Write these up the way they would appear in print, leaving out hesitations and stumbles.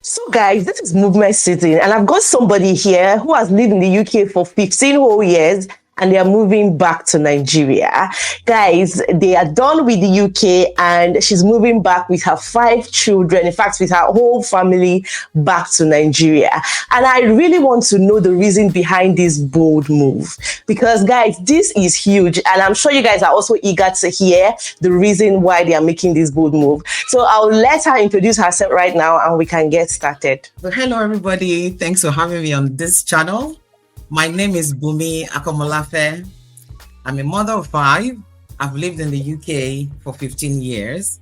So, guys, this is Movement Sitting, and I've got somebody here who has lived in the UK for 15 whole years, and they are moving back to Nigeria. Guys, they are done with the UK, and she's moving back with her 5 children, in fact, with her whole family back to Nigeria. And I really want to know the reason behind this bold move, because, guys, this is huge, and I'm sure you guys are also eager to hear the reason why they are making this bold move. So I'll let her introduce herself right now, and we can get started. So hello, everybody. Thanks for having me on this channel. My name is Bumi Akomolafe. I'm a mother of 5. I've lived in the UK for 15 years.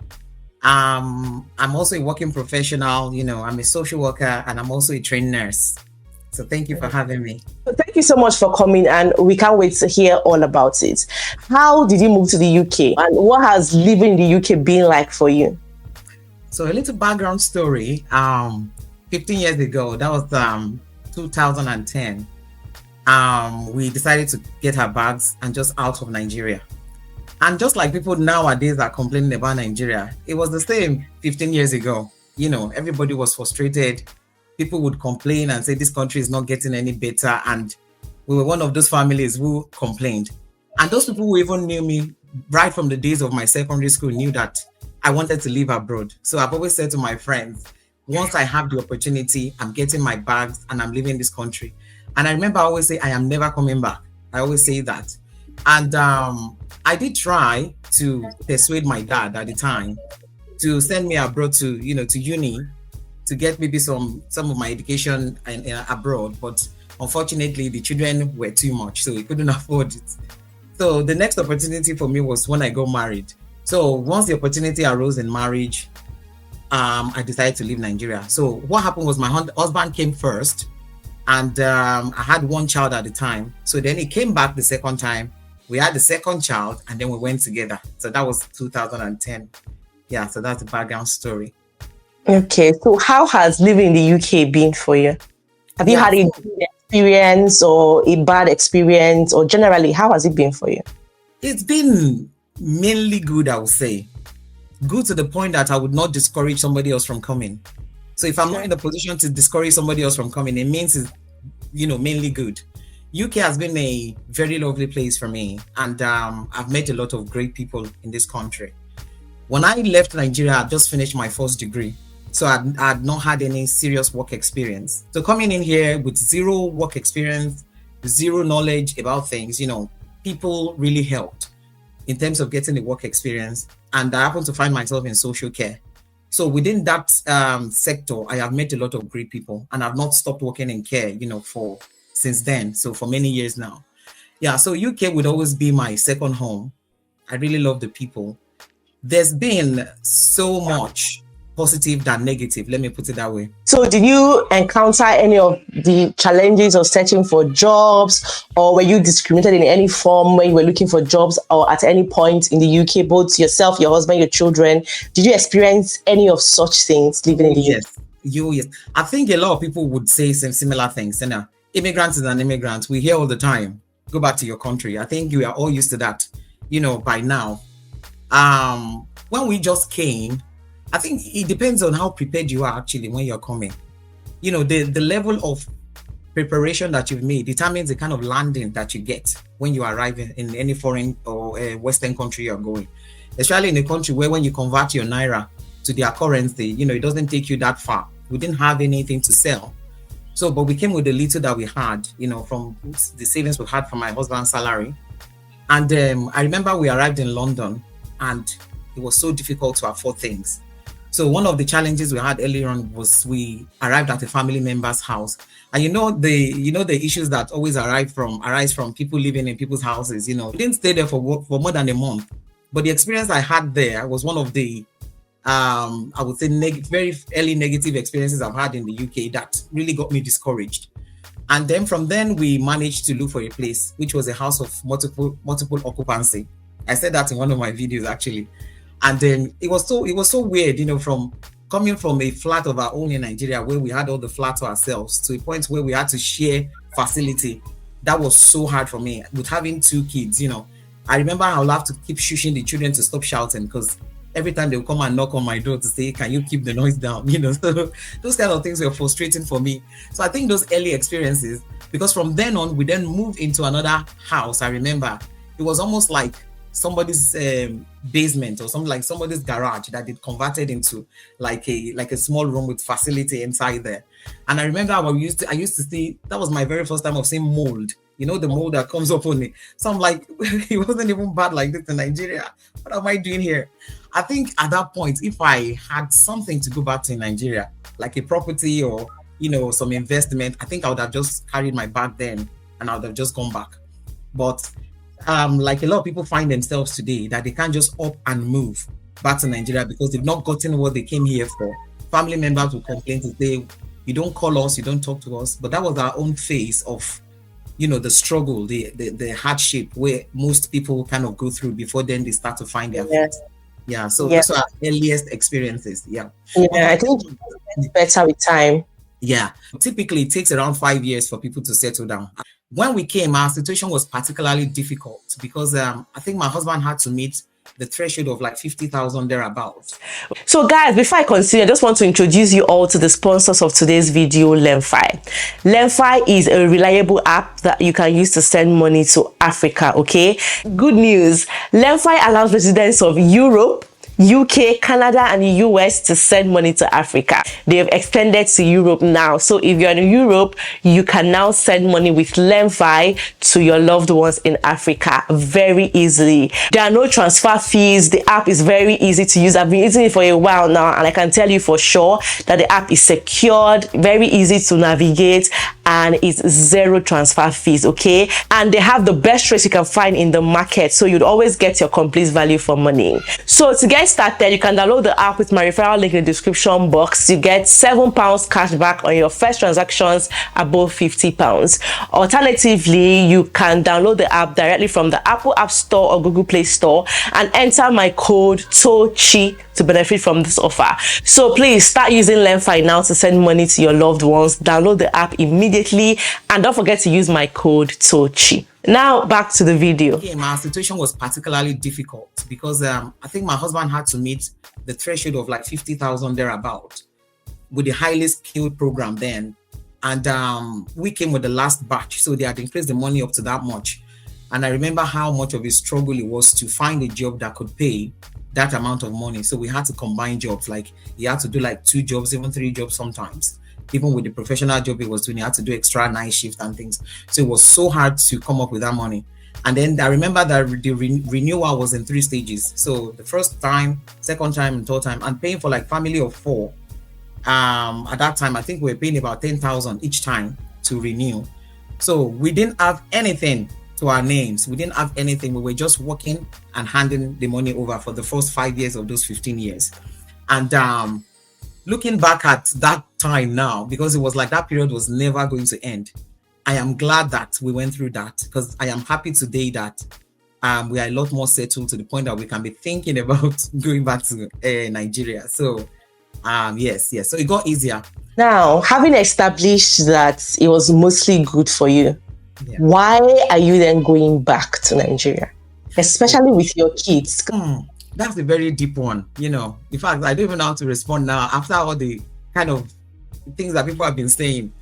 I'm also a working professional. I'm a social worker, and I'm also a trained nurse. So thank you for having me. Thank you so much for coming, and we can't wait to hear all about it. How did you move to the UK, and what has living in the UK been like for you? So a little background story. 15 years ago, that was 2010. We decided to get our bags and just out of Nigeria. And just like people nowadays are complaining about Nigeria, it was the same 15 years ago. Everybody was frustrated. People would complain and say this country is not getting any better. And we were one of those families who complained. And those people who even knew me right from the days of my secondary school knew that I wanted to live abroad. So I've always said to my friends, once I have the opportunity, I'm getting my bags and I'm leaving this country. And I remember I always say, I am never coming back. I always say that. And I did try to persuade my dad at the time to send me abroad to uni, to get maybe some of my education abroad. But unfortunately, the children were too much, so we couldn't afford it. So the next opportunity for me was when I got married. So once the opportunity arose in marriage, I decided to leave Nigeria. So what happened was my husband came first. And I had 1 child at the time. So then he came back the second time. We had the second child, and then we went together. So that was 2010. Yeah, so that's the background story. Okay, so how has living in the UK been for you? Have you had a good experience or a bad experience, or generally, how has it been for you? It's been mainly good, I would say. Good to the point that I would not discourage somebody else from coming. So if I'm not in the position to discourage somebody else from coming, it means it's, mainly good. UK has been a very lovely place for me, and I've met a lot of great people in this country. When I left Nigeria, I just finished my first degree, so I had not had any serious work experience. So coming in here with 0 work experience, 0 knowledge about things, people really helped in terms of getting the work experience. And I happened to find myself in social care. So within that sector, I have met a lot of great people, and I've not stopped working in care, since then. So for many years now. Yeah, so UK would always be my second home. I really love the people. There's been so much positive than negative, let me put it that way. So did you encounter any of the challenges of searching for jobs, or were you discriminated in any form when you were looking for jobs, or at any point in the UK, both yourself, your husband, your children? Did you experience any of such things living in the UK? Yes. I think a lot of people would say some similar things. Immigrant is an immigrant. We hear all the time, go back to your country. I think you are all used to that, by now. When we just came, I think it depends on how prepared you are actually when you're coming. The level of preparation that you've made determines the kind of landing that you get when you arrive in any foreign or Western country you're going. Especially in a country where when you convert your Naira to their currency, it doesn't take you that far. We didn't have anything to sell. So, but we came with the little that we had, from the savings we had from my husband's salary. And I remember we arrived in London, and it was so difficult to afford things. So one of the challenges we had earlier on was we arrived at a family member's house. And the issues that always arise from people living in people's houses. We didn't stay there for more than a month. But the experience I had there was one of the I would say very early negative experiences I've had in the UK that really got me discouraged. And then from then we managed to look for a place which was a house of multiple occupancy. I said that in one of my videos actually. And then it was so weird, from coming from a flat of our own in Nigeria where we had all the flat to ourselves to a point where we had to share facility. That was so hard for me with having 2 kids. I remember I would have to keep shushing the children to stop shouting because every time they'll come and knock on my door to say, can you keep the noise down? So those kind of things were frustrating for me. So I think those early experiences, because from then on, we then moved into another house. I remember it was almost like somebody's basement or something, like somebody's garage that they converted into like a small room with facility inside there. And I remember I used to see, that was my very first time of seeing mold. The mold that comes up on it. So I'm like, it wasn't even bad like this in Nigeria. What am I doing here? I think at that point, if I had something to go back to in Nigeria, like a property or some investment, I think I would have just carried my bag then and I would have just gone back. But like a lot of people find themselves today, that they can't just up and move back to Nigeria because they've not gotten what they came here for. Family members will complain to say, you don't call us, you don't talk to us. But that was our own phase of, the struggle, the hardship where most people kind of go through before then they start to find their feet. Yeah, so those are our earliest experiences. Yeah, I think it's better with time. Yeah, typically it takes around 5 years for people to settle down. When we came, our situation was particularly difficult because I think my husband had to meet the threshold of like 50,000 thereabouts. So guys, before I continue, I just want to introduce you all to the sponsors of today's video, LemFi. LemFi is a reliable app that you can use to send money to Africa, okay? Good news, LemFi allows residents of Europe, UK, Canada, and the US to send money to Africa. They have extended to Europe now. So if you're in Europe, you can now send money with LemFi to your loved ones in Africa very easily. There are no transfer fees. The app is very easy to use. I've been using it for a while now, and I can tell you for sure that the app is secured, very easy to navigate, and it's zero transfer fees, okay? And they have the best rates you can find in the market, so you'd always get your complete value for money. So to get started, you can download the app with my referral link in the description box. You get £7 cash back on your first transactions above £50. Alternatively, you can download the app directly from the Apple App Store or Google Play Store and enter my code TOCHI to benefit from this offer. So please start using LemFi now to send money to your loved ones. Download the app immediately and don't forget to use my code TOCHI. Now back to the video. Okay, my situation was particularly difficult because I think my husband had to meet the threshold of like 50,000 thereabout with the highly skilled program then. And we came with the last batch, so they had increased the money up to that much. And I remember how much of a struggle it was to find a job that could pay that amount of money. So we had to combine jobs. Like he had to do like 2 jobs, even 3 jobs sometimes. Even with the professional job he was doing, he had to do extra night shift and things. So it was so hard to come up with that money. And then I remember that the renewal was in 3 stages. So the first time, second time, and third time, and paying for like family of 4. At that time, I think we were paying about 10,000 each time to renew. So we didn't have anything to our names. We didn't have anything. We were just working and handing the money over for the first 5 years of those 15 years. And looking back at that time now, because it was like that period was never going to end, I am glad that we went through that, because I am happy today that we are a lot more settled to the point that we can be thinking about going back to Nigeria. So yes. So it got easier. Now, having established that it was mostly good for you, why are you then going back to Nigeria, especially with your kids? That's a very deep one, In fact, I don't even know how to respond now after all the kind of things that people have been saying.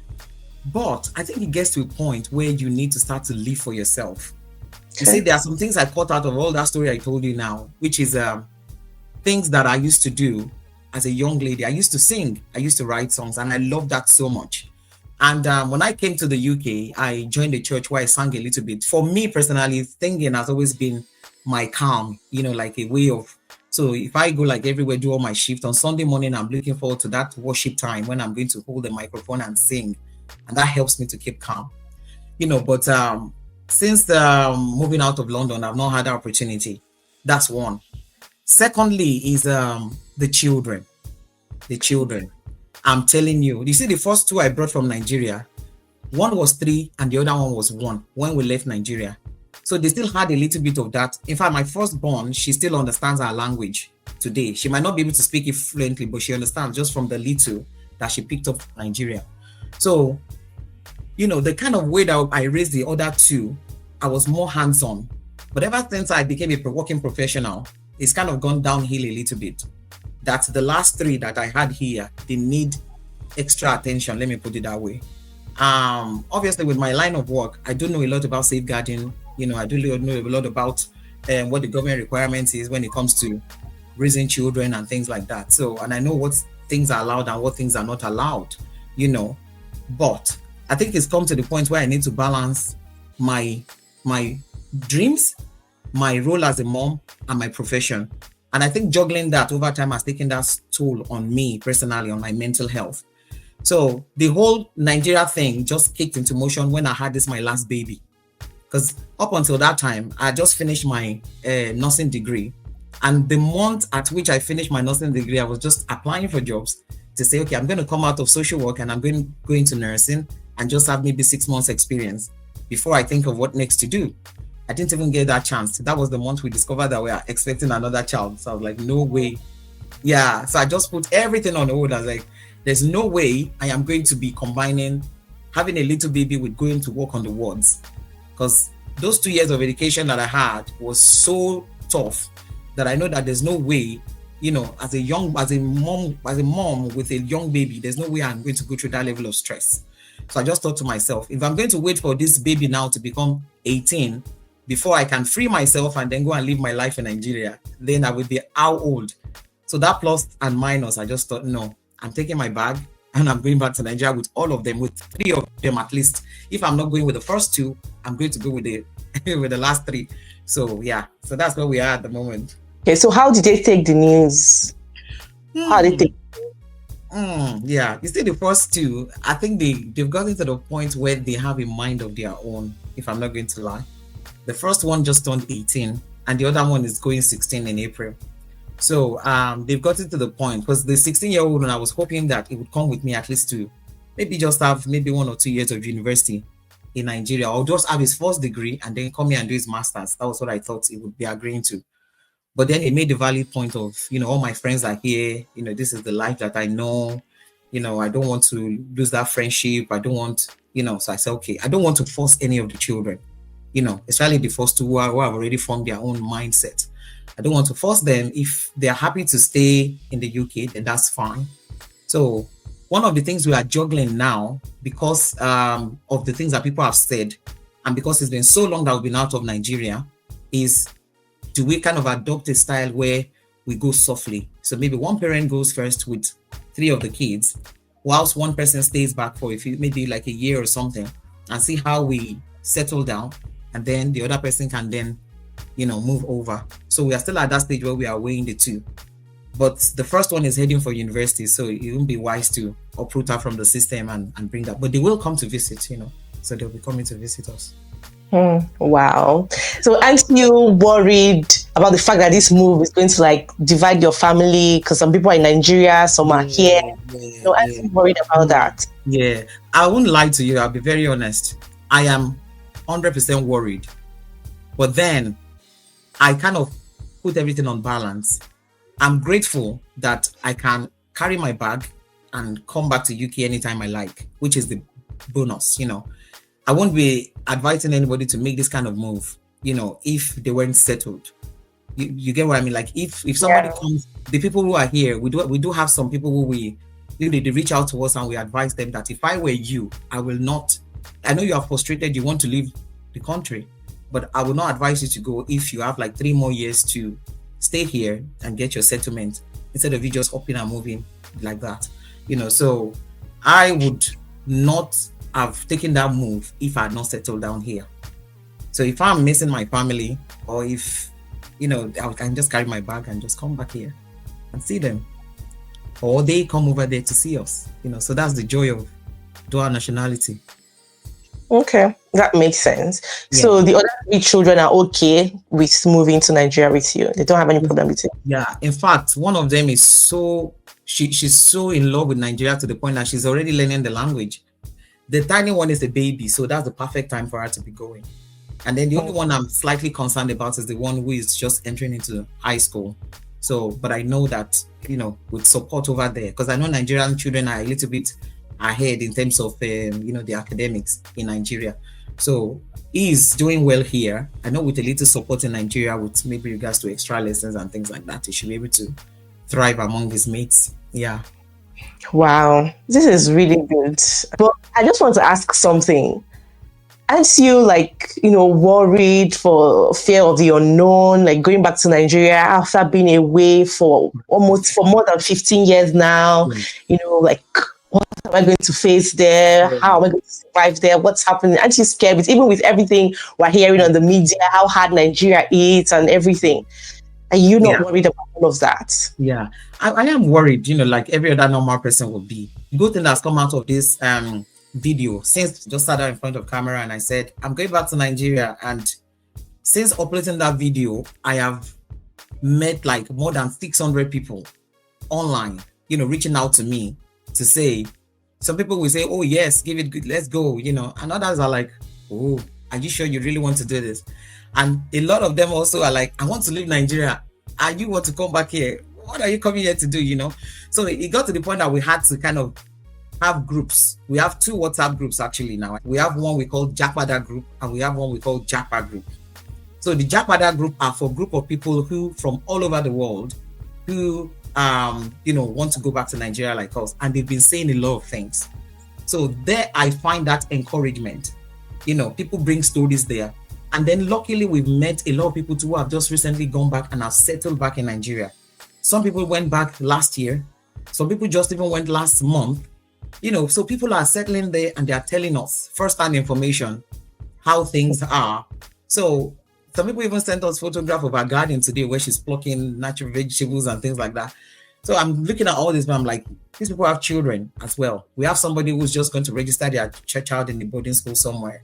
But I think it gets to a point where you need to start to live for yourself. Okay. You see, there are some things I caught out of all that story I told you now, which is things that I used to do as a young lady. I used to sing, I used to write songs, and I loved that so much. And when I came to the UK, I joined a church where I sang a little bit. For me personally, singing has always been my calm, like a way of, so if I go like everywhere, do all my shift on Sunday morning, I'm looking forward to that worship time when I'm going to hold the microphone and sing. And that helps me to keep calm, but since moving out of London, I've not had that opportunity. That's one. Secondly is the children. I'm telling you, see the first 2 I brought from Nigeria, one was 3 and the other one was 1 when we left Nigeria. So they still had a little bit of that. In fact, my firstborn, she still understands our language today. She might not be able to speak it fluently, but she understands just from the little that she picked up from Nigeria. So, the kind of way that I raised the other 2, I was more hands-on. But ever since I became a working professional, it's kind of gone downhill a little bit. That's the last 3 that I had here. They need extra attention. Let me put it that way. Obviously, with my line of work, I do know a lot about safeguarding. I do know a lot about what the government requirements is when it comes to raising children and things like that. So, and I know what things are allowed and what things are not allowed. But I think it's come to the point where I need to balance my dreams, my role as a mom, and my profession. And I think juggling that over time has taken that toll on me personally, on my mental health. So the whole Nigeria thing just kicked into motion when I had my last baby. Because up until that time, I just finished my nursing degree. And the month at which I finished my nursing degree, I was just applying for jobs to say, okay, I'm going to come out of social work and I'm going to go into nursing and just have maybe 6 months experience before I think of what next to do. I didn't even get that chance. That was the month we discovered that we are expecting another child. So I was like, no way. Yeah. So I just put everything on hold. I was like, there's no way I am going to be combining having a little baby with going to work on the wards. Because those 2 years of education that I had was so tough that I know that there's no way, as a mom with a young baby, there's no way I'm going to go through that level of stress. So I just thought to myself, if I'm going to wait for this baby now to become 18 before I can free myself and then go and live my life in Nigeria, then I would be how old? So that plus and minus, I just thought, no, I'm taking my bag and I'm going back to Nigeria with all of them, with 3 of them at least. If I'm not going with the first 2, I'm going to go with the with the last 3. So yeah, so that's where we are at the moment. Okay, so how did they take the news? How did they? Yeah, you see, the first 2, I think they've gotten to the point where they have a mind of their own, if I'm not going to lie. The first one just turned 18 and the other one is going 16 in April. So they've gotten to the point, because the 16-year-old, and I was hoping that it would come with me at least to maybe just have maybe 1 or 2 years of university in Nigeria, or just have his first degree and then come here and do his master's. That was what I thought he would be agreeing to. But then he made the valid point of, all my friends are here, this is the life that I know, I don't want to lose that friendship. I don't want, so I said, okay, I don't want to force any of the children, especially the first 2 who have already formed their own mindset. I don't want to force them. If they're happy to stay in the UK, then that's fine. So one of the things we are juggling now, because of the things that people have said, and because it's been so long that we've been out of Nigeria, is, do we kind of adopt a style where we go softly? So maybe one parent goes first with 3 of the kids, whilst one person stays back for maybe like a year or something, and see how we settle down, and then the other person can then, move over. So we are still at that stage where we are weighing the 2. But the first one is heading for university, so it wouldn't be wise to uproot her from the system and bring that. But they will come to visit, so they'll be coming to visit us. Wow. So aren't you worried about the fact that this move is going to divide your family? Because some people are in Nigeria, some are here. Aren't you worried about that? Yeah, I wouldn't lie to you. I'll be very honest. I am 100% worried. But then I kind of put everything on balance. I'm grateful that I can carry my bag and come back to UK anytime I like, which is the bonus, I won't be advising anybody to make this kind of move, if they weren't settled. You get what I mean? Like if somebody comes, the people who are here, we do have some people who they reach out to us and we advise them that if I were you, I will not. I know you are frustrated, you want to leave the country, but I will not advise you to go if you have 3 more years to stay here and get your settlement, instead of you just upping and moving like that. So I would not have taken that move if I had not settled down here. So if I'm missing my family, or if I can just carry my bag and just come back here and see them, or they come over there to see us, so that's the joy of dual nationality. Okay, that makes sense. Yeah. So the other 3 children are okay with moving to Nigeria with you? They don't have any problem with it? Yeah, in fact, one of them is she's so in love with Nigeria to the point that she's already learning the language. The tiny one is a baby, so that's the perfect time for her to be going. And then the only one I'm slightly concerned about is the one who is just entering into high school. So, but I know that, with support over there, because I know Nigerian children are a little bit ahead in terms of, the academics in Nigeria. So he's doing well here. I know with a little support in Nigeria, with maybe regards to extra lessons and things like that, he should be able to thrive among his mates. Yeah. Wow, this is really good. But I just want to ask something. Aren't you like, worried for fear of the unknown, like going back to Nigeria after being away for more than 15 years now? Like, what am I going to face there? How am I going to survive there? What's happening? Aren't you scared? Even with everything we're hearing on the media, how hard Nigeria is and everything. Are you not worried about all of that? Yeah, I am worried, like every other normal person would be. The good thing that's come out of this video, since just sat down in front of camera and I said, I'm going back to Nigeria. And since uploading that video, I have met like more than 600 people online, reaching out to me to say, some people will say, oh yes, give it good, let's go, and others are like, oh, are you sure you really want to do this? And a lot of them also are like, I want to leave Nigeria and you want to come back here. What are you coming here to do, So it got to the point that we had to kind of have groups. We have 2 WhatsApp groups actually now. We have one we call Jakpada group and we have one we call Japa group. So the Jakpada group are for a group of people who from all over the world who want to go back to Nigeria like us, and they've been saying a lot of things. So there I find that encouragement. People bring stories there. And then luckily we've met a lot of people too who have just recently gone back and have settled back in Nigeria. Some people went back last year. Some people just even went last month. So people are settling there and they are telling us first-hand information, how things are. So some people even sent us photograph of our garden today where she's plucking natural vegetables and things like that. So I'm looking at all this, but I'm like, these people have children as well. We have somebody who's just going to register their child in the boarding school somewhere.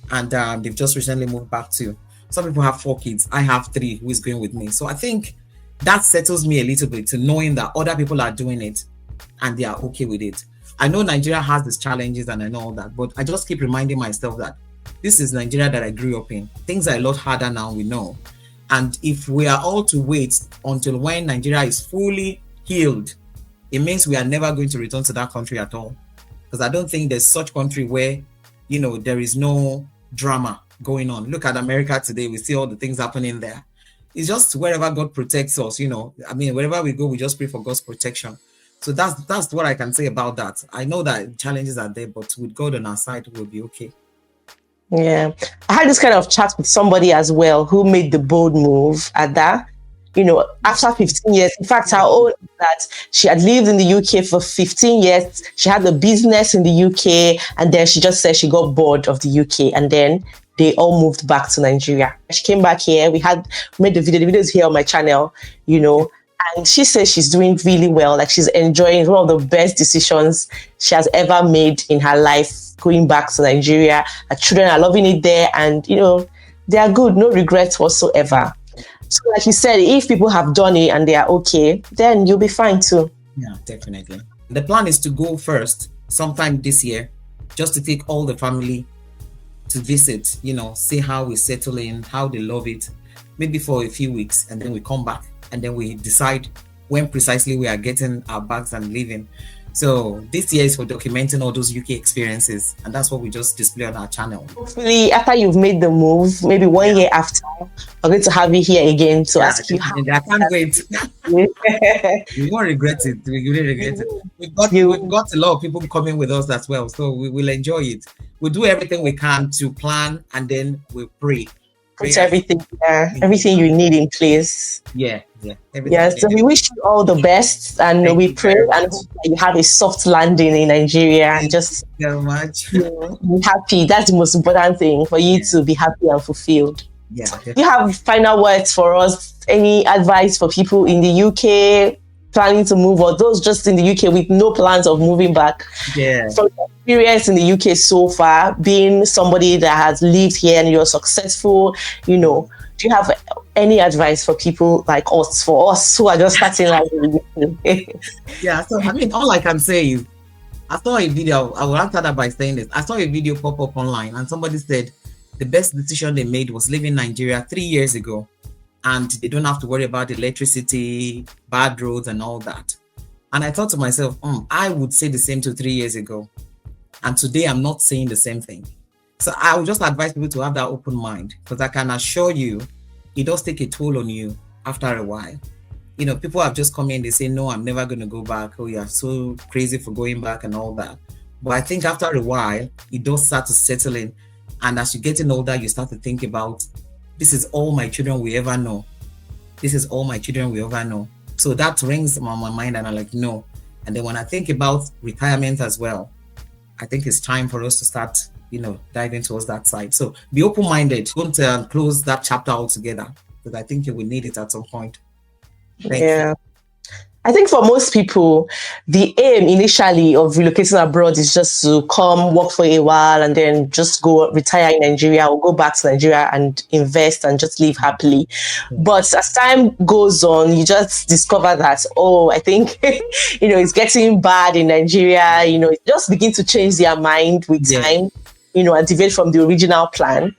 And they've just recently moved back too. Some people have 4 kids. I have 3 who is going with me. So I think that settles me a little bit to knowing that other people are doing it and they are okay with it. I know Nigeria has these challenges and I know all that, but I just keep reminding myself that this is Nigeria that I grew up in. Things are a lot harder now, we know. And if we are all to wait until when Nigeria is fully healed, it means we are never going to return to that country at all. Because I don't think there's such country where, there is no drama going on. Look at America today. We see all the things happening there. It's just wherever God protects us, wherever we go, we just pray for God's protection. So that's what I can say about that. I know that challenges are there, but with God on our side, we'll be okay. Yeah. I had this kind of chat with somebody as well who made the bold move at that. After 15 years, in fact, her own that she had lived in the UK for 15 years. She had a business in the UK, and then she just said she got bored of the UK, and then they all moved back to Nigeria. She came back here. We made the video. The video is here on my channel, and she says she's doing really well. Like she's enjoying. It's one of the best decisions she has ever made in her life, going back to Nigeria. Her children are loving it there, and they are good. No regrets whatsoever. So like you said, if people have done it and they are okay, then you'll be fine too. Yeah, definitely. The plan is to go first sometime this year, just to take all the family to visit, see how we settle in, how they love it, maybe for a few weeks, and then we come back and then we decide when precisely we are getting our bags and leaving. So this year is for documenting all those UK experiences, and that's what we just display on our channel. Hopefully, after you've made the move, maybe 1 year after, we're going to have you here again to ask you how. I can't wait. We won't regret it. We really regret it. We've got a lot of people coming with us as well, so we will enjoy it. We'll do everything we can to plan, and then we'll pray. Put everything you need in place. Yeah. So we wish you all the best, and we pray and hope that you have a soft landing in Nigeria. And just so much. Be happy. That's the most important thing, for you to be happy and fulfilled. Yeah. Do you have final words for us? Any advice for people in the UK planning to move, or those just in the UK with no plans of moving back? Yeah. From your experience in the UK so far, being somebody that has lived here and you're successful, do you have any advice for people like us, for us who are just starting life? Yeah, so all I can say is, I saw a video, I will answer that by saying this. I saw a video pop up online and somebody said the best decision they made was leaving Nigeria 3 years ago, and they don't have to worry about electricity, bad roads and all that. And I thought to myself, I would say the same to 3 years ago. And today I'm not saying the same thing. So I would just advise people to have that open mind, because I can assure you, it does take a toll on you after a while. People have just come in, they say, no, I'm never going to go back. Oh, you're so crazy for going back and all that. But I think after a while, it does start to settle in. And as you're getting older, you start to think about, this is all my children will ever know. This is all my children will ever know. So that rings on my mind, and I'm like, no. And then when I think about retirement as well, I think it's time for us to start, diving towards that side. So be open-minded. Don't close that chapter altogether, because I think you will need it at some point. Thank you. I think for most people, the aim initially of relocating abroad is just to come work for a while and then just go retire in Nigeria or go back to Nigeria and invest and just live happily. But as time goes on, you just discover that, I think, it's getting bad in Nigeria. It just begin to change their mind with time. And deviate from the original plan.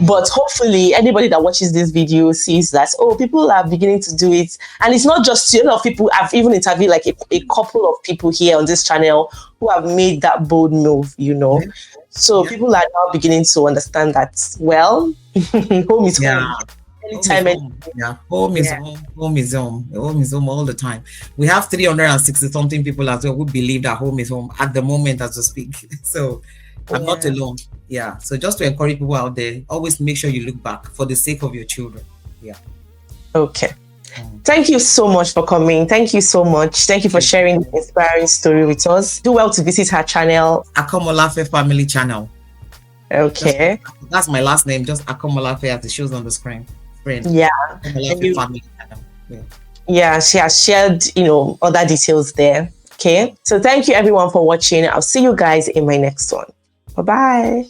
But hopefully anybody that watches this video sees that, people are beginning to do it. And it's not just a lot of people. I've even interviewed like a couple of people here on this channel who have made that bold move, So people are now beginning to understand that, home is home. Anytime. Home is home. Home is home. Home is home all the time. We have 360 something people as well who believe that home is home at the moment as we speak. So I'm not alone. So just to encourage people out there, always make sure you look back for the sake of your children. Okay. Thank you so much for coming. Thank you so much. Thank you for sharing the inspiring story with us. Do well to visit her channel, Akomolafe Family Channel. Okay. That's my last name, just Akomolafe, as it shows on the screen. Yeah. Akomolafe Family Channel. Yeah, she has shared, other details there. Okay. So thank you everyone for watching. I'll see you guys in my next one. Bye-bye.